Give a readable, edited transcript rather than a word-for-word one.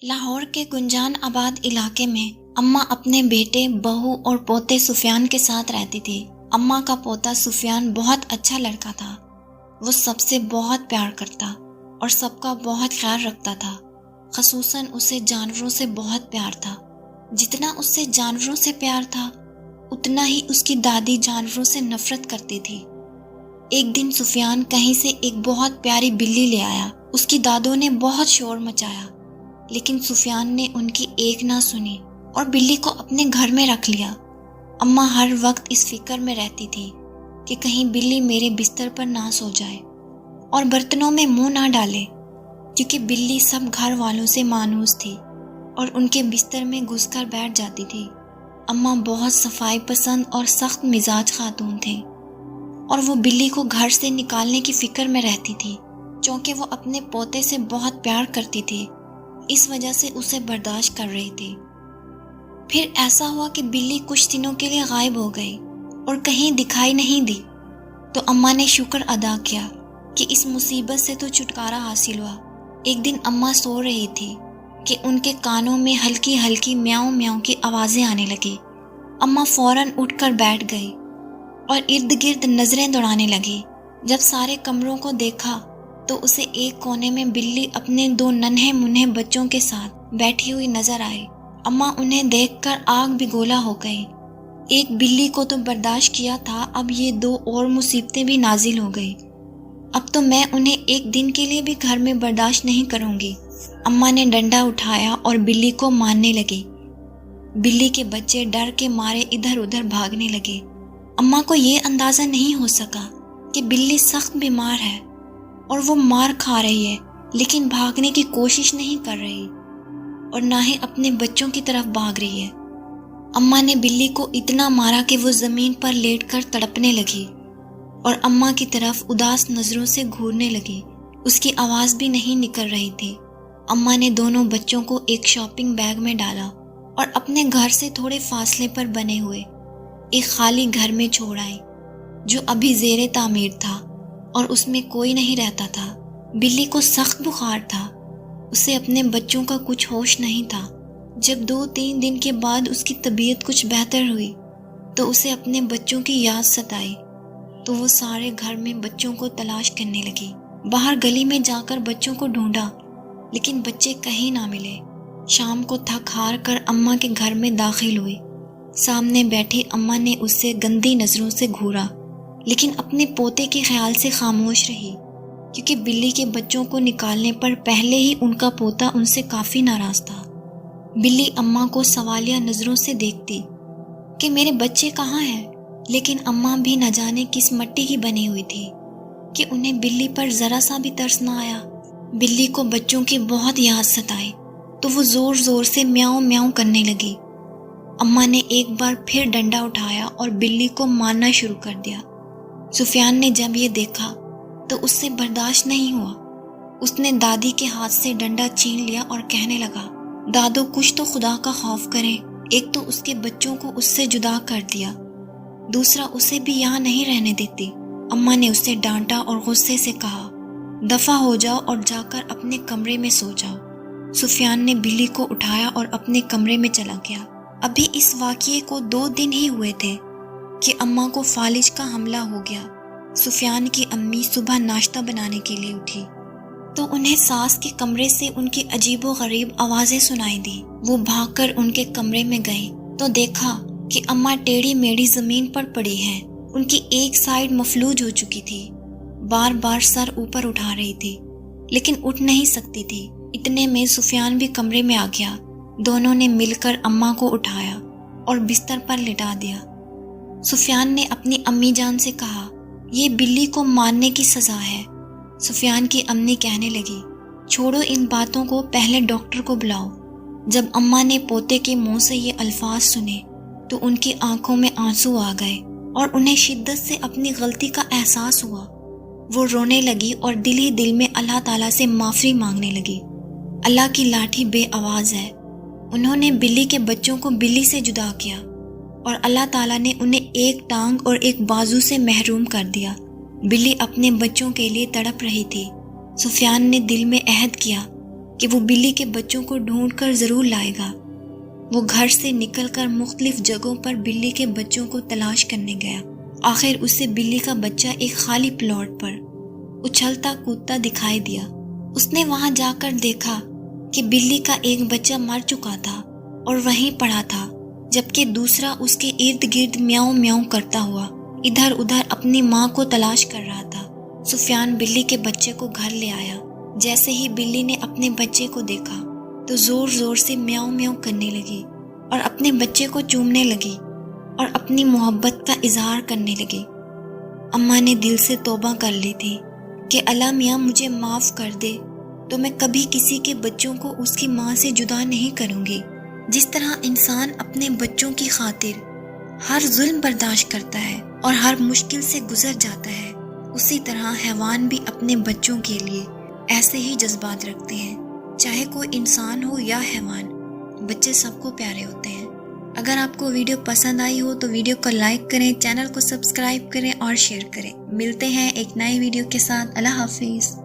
لاہور کے گنجان آباد علاقے میں اماں اپنے بیٹے، بہو اور پوتے سفیان کے ساتھ رہتی تھی۔ اماں کا پوتا سفیان بہت اچھا لڑکا تھا۔ وہ سب سے بہت پیار کرتا اور سب کا بہت خیال رکھتا تھا۔ خصوصاً اسے جانوروں سے بہت پیار تھا۔ جتنا اس سے جانوروں سے پیار تھا، اتنا ہی اس کی دادی جانوروں سے نفرت کرتی تھی۔ ایک دن سفیان کہیں سے ایک بہت پیاری بلی لے آیا۔ اس کی دادوں نے بہت شور مچایا، لیکن سفیان نے ان کی ایک نہ سنی اور بلی کو اپنے گھر میں رکھ لیا۔ اماں ہر وقت اس فکر میں رہتی تھی کہ کہیں بلی میرے بستر پر نہ سو جائے اور برتنوں میں منہ نہ ڈالے، کیونکہ بلی سب گھر والوں سے مانوس تھی اور ان کے بستر میں گھس کر بیٹھ جاتی تھی۔ اماں بہت صفائی پسند اور سخت مزاج خاتون تھیں، اور وہ بلی کو گھر سے نکالنے کی فکر میں رہتی تھی، چونکہ وہ اپنے پوتے سے بہت پیار کرتی تھی، اس وجہ سے اسے برداشت کر رہی تھی۔ پھر ایسا ہوا کہ بلی کچھ دنوں کے لیے غائب ہو گئی اور کہیں دکھائی نہیں دی، تو اماں نے شکر ادا کیا کہ اس مصیبت سے تو چھٹکارا حاصل ہوا۔ ایک دن اماں سو رہی تھی کہ ان کے کانوں میں ہلکی ہلکی میاؤں میاؤں کی آوازیں آنے لگی۔ اماں فوراً اٹھ کر بیٹھ گئی اور ارد گرد نظریں دوڑانے لگی۔ جب سارے کمروں کو دیکھا تو اسے ایک کونے میں بلی اپنے 2 ننھے منھے بچوں کے ساتھ بیٹھی ہوئی نظر آئی۔ اماں انہیں دیکھ کر آگ بگولا ہو گئی۔ ایک بلی کو تو برداشت کیا تھا، اب یہ 2 اور مصیبتیں بھی نازل ہو گئی۔ اب تو میں انہیں ایک دن کے لیے بھی گھر میں برداشت نہیں کروں گی۔ اماں نے ڈنڈا اٹھایا اور بلی کو مارنے لگی۔ بلی کے بچے ڈر کے مارے ادھر ادھر بھاگنے لگے۔ اماں کو یہ اندازہ نہیں ہو سکا کہ بلی سخت بیمار ہے اور وہ مار کھا رہی ہے، لیکن بھاگنے کی کوشش نہیں کر رہی اور نہ ہی اپنے بچوں کی طرف بھاگ رہی ہے۔ اماں نے بلی کو اتنا مارا کہ وہ زمین پر لیٹ کر تڑپنے لگی اور اماں کی طرف اداس نظروں سے گھورنے لگی۔ اس کی آواز بھی نہیں نکل رہی تھی۔ اماں نے دونوں بچوں کو ایک شاپنگ بیگ میں ڈالا اور اپنے گھر سے تھوڑے فاصلے پر بنے ہوئے ایک خالی گھر میں چھوڑ آئی، جو ابھی زیر تعمیر تھا اور اس میں کوئی نہیں رہتا تھا۔ بلی کو سخت بخار تھا، اسے اپنے بچوں کا کچھ ہوش نہیں تھا۔ جب 2-3 دن کے بعد اس کی طبیعت کچھ بہتر ہوئی تو اسے اپنے بچوں کی یاد ستائی، تو وہ سارے گھر میں بچوں کو تلاش کرنے لگی۔ باہر گلی میں جا کر بچوں کو ڈھونڈا، لیکن بچے کہیں نہ ملے۔ شام کو تھک ہار کر اماں کے گھر میں داخل ہوئی۔ سامنے بیٹھی اماں نے اس سے گندی نظروں سے گھورا، لیکن اپنے پوتے کے خیال سے خاموش رہی، کیونکہ بلی کے بچوں کو نکالنے پر پہلے ہی ان کا پوتا ان سے کافی ناراض تھا۔ بلی اماں کو سوالیہ نظروں سے دیکھتی کہ میرے بچے کہاں ہیں، لیکن اماں بھی نہ جانے کس مٹی کی بنی ہوئی تھی کہ انہیں بلی پر ذرا سا بھی ترس نہ آیا۔ بلی کو بچوں کی بہت یاد ستائی تو وہ زور زور سے میاؤں میاؤں کرنے لگی۔ اماں نے ایک بار پھر ڈنڈا اٹھایا اور بلی کو مارنا شروع کر دیا۔ سفیان نے جب یہ دیکھا تو اس سے برداشت نہیں ہوا۔ اس نے دادی کے ہاتھ سے ڈنڈا چھین لیا اور کہنے لگا، دادو کچھ تو خدا کا خوف کریں، ایک تو اس کے بچوں کو اس سے جدا کر دیا، دوسرا اسے بھی یہاں نہیں رہنے دیتی۔ اماں نے اسے ڈانٹا اور غصے سے کہا، دفع ہو جاؤ اور جا کر اپنے کمرے میں سو جاؤ۔ سفیان نے بلی کو اٹھایا اور اپنے کمرے میں چلا گیا۔ ابھی اس واقعے کو 2 دن ہی ہوئے تھے کہ اماں کو فالج کا حملہ ہو گیا۔ سفیان کی امی صبح ناشتہ بنانے کے لیے اٹھی تو انہیں ساس کے کمرے سے ان کی عجیب و غریب آوازیں سنائی دی۔ وہ بھاگ کر ان کے کمرے میں گئیں تو دیکھا کہ اماں ٹیڑھی میڑھی زمین پر پڑی ہیں۔ ان کی ایک سائیڈ مفلوج ہو چکی تھی، بار بار سر اوپر اٹھا رہی تھی، لیکن اٹھ نہیں سکتی تھی۔ اتنے میں سفیان بھی کمرے میں آ گیا۔ دونوں نے مل کر اماں کو اٹھایا اور بستر پر لٹا دیا۔ سفیان نے اپنی امی جان سے کہا، یہ بلی کو مارنے کی سزا ہے۔ سفیان کی امی کہنے لگی، چھوڑو ان باتوں کو، پہلے ڈاکٹر کو بلاؤ۔ جب اماں نے پوتے کے منہ سے یہ الفاظ سنے تو ان کی آنکھوں میں آنسو آ گئے اور انہیں شدت سے اپنی غلطی کا احساس ہوا۔ وہ رونے لگی اور دل ہی دل میں اللہ تعالیٰ سے معافی مانگنے لگی۔ اللہ کی لاٹھی بے آواز ہے، انہوں نے بلی کے بچوں کو بلی سے جدا کیا اور اللہ تعالیٰ نے انہیں ایک ٹانگ اور ایک بازو سے محروم کر دیا۔ بلی اپنے بچوں کے لیے تڑپ رہی تھی۔ سفیان نے دل میں عہد کیا کہ وہ بلی کے بچوں کو ڈھونڈ کر ضرور لائے گا۔ وہ گھر سے نکل کر مختلف جگہوں پر بلی کے بچوں کو تلاش کرنے گیا۔ آخر اسے بلی کا بچہ ایک خالی پلاٹ پر اچھلتا کودتا دکھائی دیا۔ اس نے وہاں جا کر دیکھا کہ بلی کا ایک بچہ مر چکا تھا اور وہیں پڑا تھا، جبکہ دوسرا اس کے ارد گرد میاؤں میاؤں کرتا ہوا ادھر ادھر اپنی ماں کو تلاش کر رہا تھا۔ سفیان بلی کے بچے کو گھر لے آیا۔ جیسے ہی بلی نے اپنے بچے کو دیکھا تو زور زور سے میاؤں میاؤں کرنے لگی اور اپنے بچے کو چومنے لگی اور اپنی محبت کا اظہار کرنے لگی۔ اماں نے دل سے توبہ کر لی تھی کہ اللہ میاں مجھے معاف کر دے، تو میں کبھی کسی کے بچوں کو اس کی ماں سے جدا نہیں کروں گی۔ جس طرح انسان اپنے بچوں کی خاطر ہر ظلم برداشت کرتا ہے اور ہر مشکل سے گزر جاتا ہے، اسی طرح حیوان بھی اپنے بچوں کے لیے ایسے ہی جذبات رکھتے ہیں۔ چاہے کوئی انسان ہو یا حیوان، بچے سب کو پیارے ہوتے ہیں۔ اگر آپ کو ویڈیو پسند آئی ہو تو ویڈیو کو لائک کریں، چینل کو سبسکرائب کریں اور شیئر کریں۔ ملتے ہیں ایک نئی ویڈیو کے ساتھ۔ اللہ حافظ۔